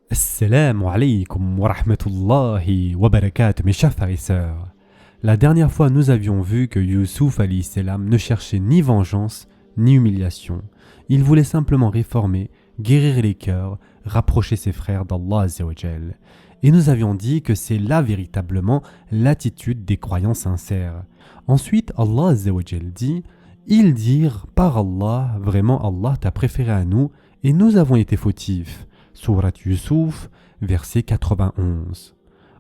Assalamu alaikum wa rahmatullahi wa barakatuh, mes chers frères et sœurs. La dernière fois, nous avions vu que Youssouf alayhi salam ne cherchait ni vengeance ni humiliation. Il voulait simplement réformer, guérir les cœurs, rapprocher ses frères d'Allah Azza wa Jal. Et nous avions dit que c'est là véritablement l'attitude des croyants sincères. Ensuite, Allah Azza wa Jal dit « Ils dirent par Allah, vraiment Allah t'a préféré à nous et nous avons été fautifs. » Surat Yusuf, verset 91.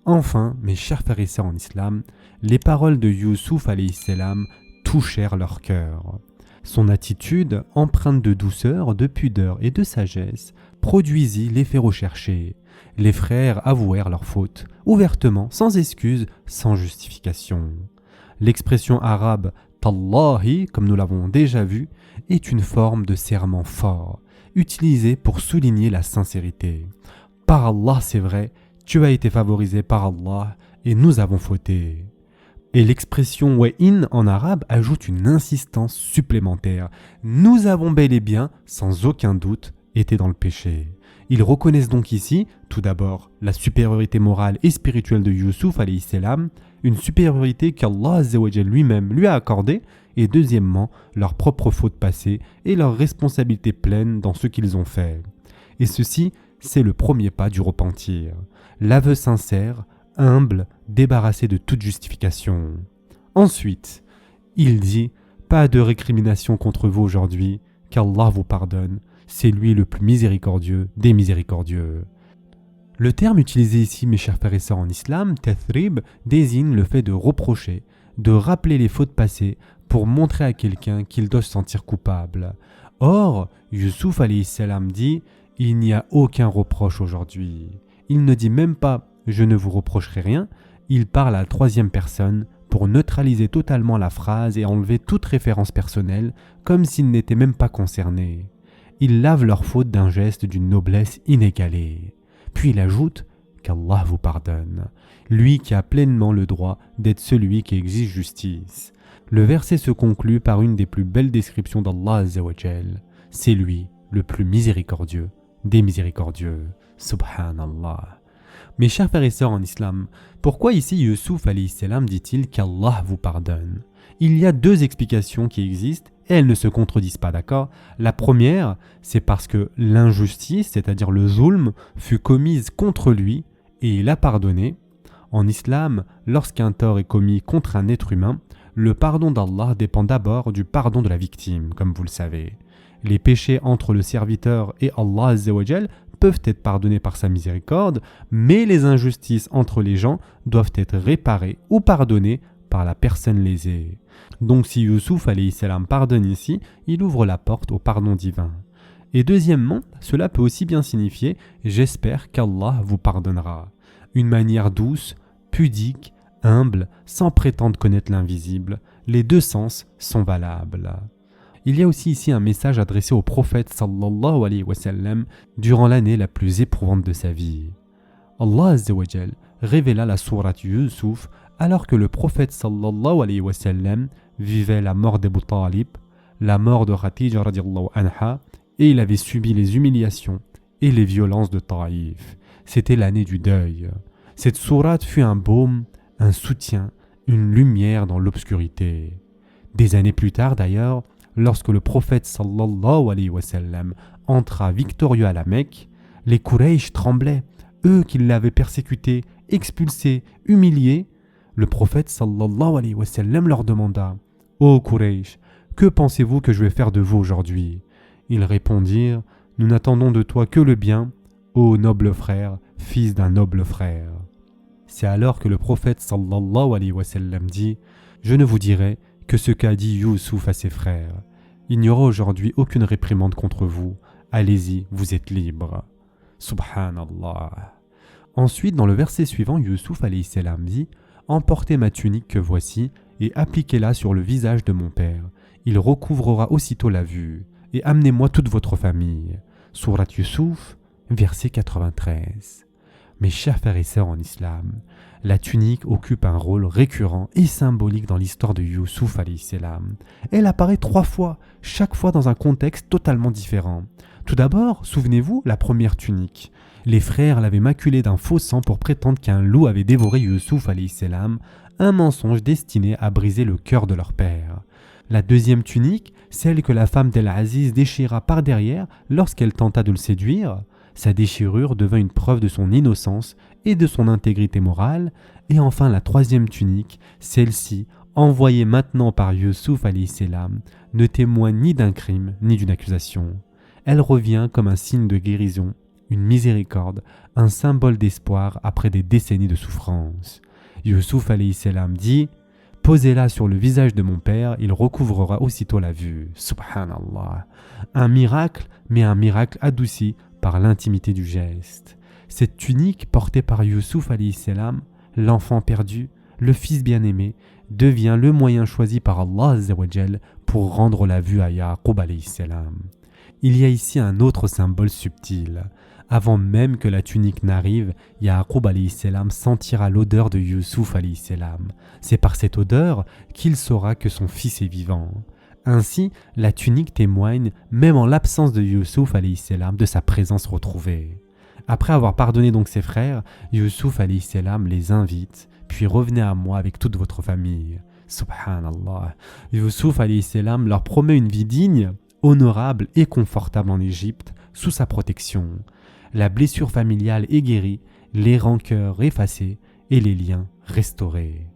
Enfin, mes chers frères et sœurs en islam, les paroles de Youssouf alayhi salam touchèrent leur cœur. Son attitude, empreinte de douceur, de pudeur et de sagesse, produisit l'effet recherché. Les frères avouèrent leur faute, ouvertement, sans excuse, sans justification. L'expression arabe « tallahi », comme nous l'avons déjà vu, est une forme de serment fort, utilisé pour souligner la sincérité. Par Allah, c'est vrai, tu as été favorisé par Allah et nous avons fauté. Et l'expression wa'in en arabe ajoute une insistance supplémentaire. Nous avons bel et bien, sans aucun doute, été dans le péché. Ils reconnaissent donc ici, tout d'abord, la supériorité morale et spirituelle de Youssouf alayhi salam, une supériorité qu'Allah Azza wa Jal lui-même lui a accordée, et deuxièmement, leur propre faute passée et leur responsabilité pleine dans ce qu'ils ont fait. Et ceci, c'est le premier pas du repentir. L'aveu sincère, humble, débarrassé de toute justification. Ensuite, il dit « Pas de récrimination contre vous aujourd'hui, qu'Allah vous pardonne, c'est lui le plus miséricordieux des miséricordieux. » Le terme utilisé ici, mes chers frères et sœurs en islam, tathrib, désigne le fait de reprocher, de rappeler les fautes passées pour montrer à quelqu'un qu'il doit se sentir coupable. Or, Youssouf alayhi salam dit « Il n'y a aucun reproche aujourd'hui ». Il ne dit même pas « Je ne vous reprocherai rien », il parle à la troisième personne pour neutraliser totalement la phrase et enlever toute référence personnelle, comme s'il n'était même pas concerné. Il lave leur faute d'un geste d'une noblesse inégalée. Puis il ajoute qu'Allah vous pardonne, lui qui a pleinement le droit d'être celui qui exige justice. Le verset se conclut par une des plus belles descriptions d'Allah Azza wa Jal. C'est lui, le plus miséricordieux des miséricordieux. Subhanallah. Mes chers frères et sœurs en islam, pourquoi ici Youssouf alayhi salam dit-il qu'Allah vous pardonne? Il y a deux explications qui existent et elles ne se contredisent pas, d'accord? La première, c'est parce que l'injustice, c'est-à-dire le zulm, fut commise contre lui et il a pardonné. En islam, lorsqu'un tort est commis contre un être humain, le pardon d'Allah dépend d'abord du pardon de la victime, comme vous le savez. Les péchés entre le serviteur et Allah Azza wa Jal peuvent être pardonnés par sa miséricorde, mais les injustices entre les gens doivent être réparées ou pardonnées par la personne lésée. Donc si Youssouf alayhi salam pardonne ici, il ouvre la porte au pardon divin. Et deuxièmement, cela peut aussi bien signifier « j'espère qu'Allah vous pardonnera ». Une manière douce, pudique, humble, sans prétendre connaître l'invisible, les deux sens sont valables. Il y a aussi ici un message adressé au prophète sallallahu alayhi wa sallam durant l'année la plus éprouvante de sa vie. Allah Azza wa Jal révéla la sourate Yusuf alors que le prophète sallallahu alayhi wa sallam vivait la mort d'Abu Talib, la mort de Khadija radiallahu anha, et il avait subi les humiliations et les violences de Taïf. C'était l'année du deuil. Cette sourate fut un baume, un soutien, une lumière dans l'obscurité. Des années plus tard d'ailleurs, lorsque le prophète sallallahu alayhi wa sallam entra victorieux à la Mecque, les Quraysh tremblaient, eux qui l'avaient persécuté, expulsé, humilié. Le prophète sallallahu alayhi wa sallam leur demanda « Ô Quraysh, que pensez-vous que je vais faire de vous aujourd'hui ?» Ils répondirent « Nous n'attendons de toi que le bien, ô noble frère, fils d'un noble frère. » C'est alors que le prophète sallallahu alayhi wa sallam dit « Je ne vous dirai que ce qu'a dit Youssouf à ses frères. Il n'y aura aujourd'hui aucune réprimande contre vous. Allez-y, vous êtes libres. » Subhanallah. Ensuite, dans le verset suivant, Youssouf alayhi salam dit « Emportez ma tunique que voici et appliquez-la sur le visage de mon père. Il recouvrera aussitôt la vue. Et amenez-moi toute votre famille. » Surat Yusuf, verset 93. Mes chers frères et sœurs en islam, la tunique occupe un rôle récurrent et symbolique dans l'histoire de Youssouf alayhi salam. Elle apparaît 3 fois, chaque fois dans un contexte totalement différent. Tout d'abord, souvenez-vous, la première tunique. Les frères l'avaient maculé d'un faux sang pour prétendre qu'un loup avait dévoré Youssouf alayhi salam, un mensonge destiné à briser le cœur de leur père. La deuxième tunique, celle que la femme d'El-Aziz déchira par derrière lorsqu'elle tenta de le séduire, sa déchirure devint une preuve de son innocence et de son intégrité morale. Et enfin la troisième tunique, celle-ci, envoyée maintenant par Youssouf alayhi salam, ne témoigne ni d'un crime ni d'une accusation. Elle revient comme un signe de guérison, une miséricorde, un symbole d'espoir après des décennies de souffrance. Youssouf alayhi salam dit « Posez-la sur le visage de mon père, il recouvrera aussitôt la vue. » Subhanallah. Un miracle, mais un miracle adouci par l'intimité du geste. Cette tunique portée par Youssouf alayhi salam, l'enfant perdu, le fils bien-aimé, devient le moyen choisi par Allah Azza wa Jal pour rendre la vue à Yaqub alayhi salam. Il y a ici un autre symbole subtil. Avant même que la tunique n'arrive, Yaqub alayhi salam sentira l'odeur de Youssouf alayhi salam. C'est par cette odeur qu'il saura que son fils est vivant. Ainsi, la tunique témoigne, même en l'absence de Youssouf alayhi salam, de sa présence retrouvée. Après avoir pardonné donc ses frères, Youssouf alayhi salam les invite, puis revenez à moi avec toute votre famille. Subhanallah. Youssouf alayhi salam leur promet une vie digne, honorable et confortable en Égypte, sous sa protection. La blessure familiale est guérie, les rancœurs effacées et les liens restaurés.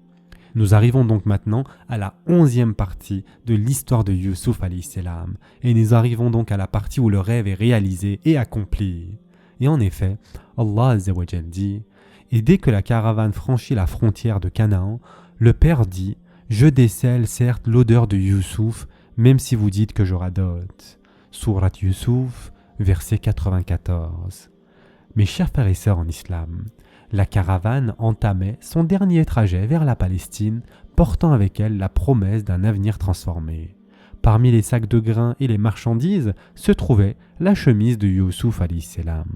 Nous arrivons donc maintenant à la 11e partie de l'histoire de Youssouf alayhi salam, et nous arrivons donc à la partie où le rêve est réalisé et accompli. Et en effet, Allah Azza wa Jal dit « Et dès que la caravane franchit la frontière de Canaan, le père dit « Je décèle certes l'odeur de Youssouf, même si vous dites que je radote. » Sourate Youssouf, verset 94. Mes chers frères et sœurs en islam, la caravane entamait son dernier trajet vers la Palestine, portant avec elle la promesse d'un avenir transformé. Parmi les sacs de grains et les marchandises se trouvait la chemise de Youssouf alayhi salam.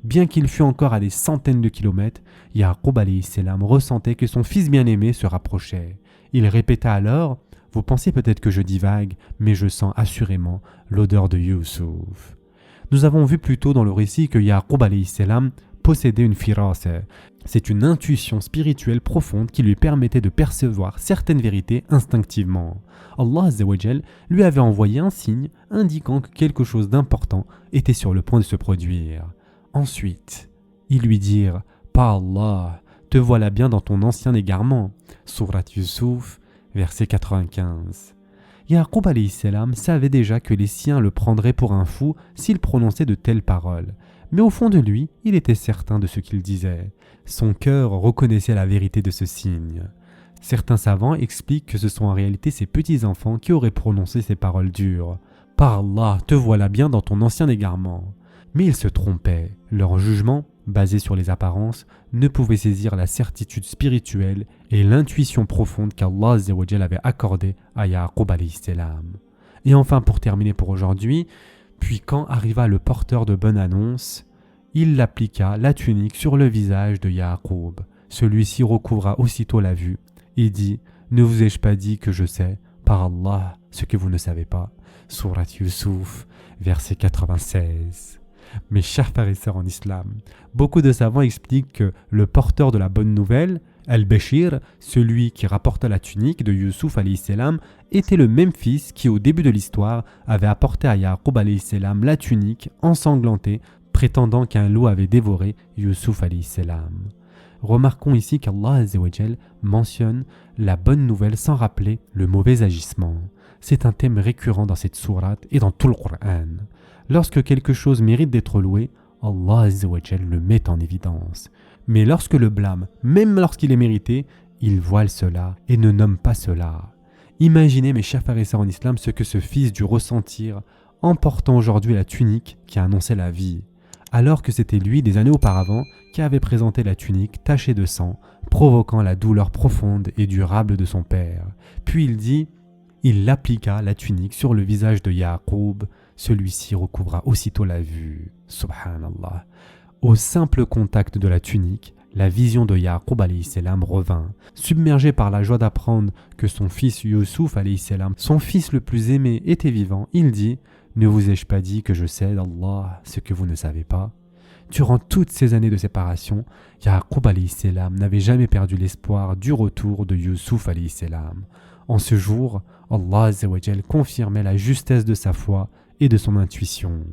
Bien qu'il fût encore à des centaines de kilomètres, Yaqub alayhi salam ressentait que son fils bien-aimé se rapprochait. Il répéta alors « Vous pensez peut-être que je divague, mais je sens assurément l'odeur de Youssouf. » Nous avons vu plus tôt dans le récit que Yaqub alayhi salam possédait une firasa. C'est une intuition spirituelle profonde qui lui permettait de percevoir certaines vérités instinctivement. Allah Azza wa Jal lui avait envoyé un signe indiquant que quelque chose d'important était sur le point de se produire. Ensuite, ils lui dirent « Par Allah, te voilà bien dans ton ancien égarement. » Sourate Youssouf, verset 95. Yaqub alayhi salam savait déjà que les siens le prendraient pour un fou s'il prononçait de telles paroles. Mais au fond de lui, il était certain de ce qu'il disait. Son cœur reconnaissait la vérité de ce signe. Certains savants expliquent que ce sont en réalité ses petits-enfants qui auraient prononcé ces paroles dures. « Par Allah, te voilà bien dans ton ancien égarement. » Mais ils se trompaient. Leur jugement, basé sur les apparences, ne pouvait saisir la certitude spirituelle et l'intuition profonde qu'Allah Azza wa Jal avait accordée à Yaqub alayhi salam. Et enfin, pour terminer pour aujourd'hui, puis quand arriva le porteur de bonne annonce, il appliqua la tunique sur le visage de Yaqub. Celui-ci recouvra aussitôt la vue et dit « Ne vous ai-je pas dit que je sais, par Allah, ce que vous ne savez pas ?» Sourate Youssouf, verset 96. Mes chers frères et sœurs en islam, beaucoup de savants expliquent que le porteur de la bonne nouvelle, Al-Bashir, celui qui rapporta la tunique de Youssouf alayhi salam, était le même fils qui au début de l'histoire avait apporté à Yaqub alayhi salam la tunique ensanglantée, prétendant qu'un loup avait dévoré Youssouf alayhi salam. Remarquons ici qu'Allah Azza wa Jal mentionne la bonne nouvelle sans rappeler le mauvais agissement. C'est un thème récurrent dans cette sourate et dans tout le Coran. Lorsque quelque chose mérite d'être loué, Allah Azza wa Jal le met en évidence. Mais lorsque le blâme, même lorsqu'il est mérité, il voile cela et ne nomme pas cela. Imaginez mes chers frères et sœurs en islam ce que ce fils dut ressentir en portant aujourd'hui la tunique qui annonçait la vie, alors que c'était lui des années auparavant qui avait présenté la tunique tachée de sang, provoquant la douleur profonde et durable de son père. Puis il dit, il appliqua la tunique sur le visage de Yaqub, celui-ci recouvra aussitôt la vue. Subhanallah. Au simple contact de la tunique, la vision de Yaqub alayhi salam revint. Submergé par la joie d'apprendre que son fils Youssouf alayhi salam, son fils le plus aimé, était vivant, il dit « Ne vous ai-je pas dit que je sais d'Allah ce que vous ne savez pas ?» Durant toutes ces années de séparation, Yaqub alayhi salam n'avait jamais perdu l'espoir du retour de Youssouf alayhi salam. En ce jour, Allah Azza wa Jal confirmait la justesse de sa foi et de son intuition.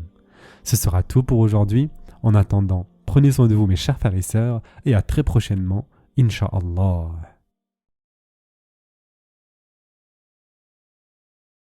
Ce sera tout pour aujourd'hui. En attendant, prenez soin de vous mes chers frères et sœurs et à très prochainement, Inch'Allah.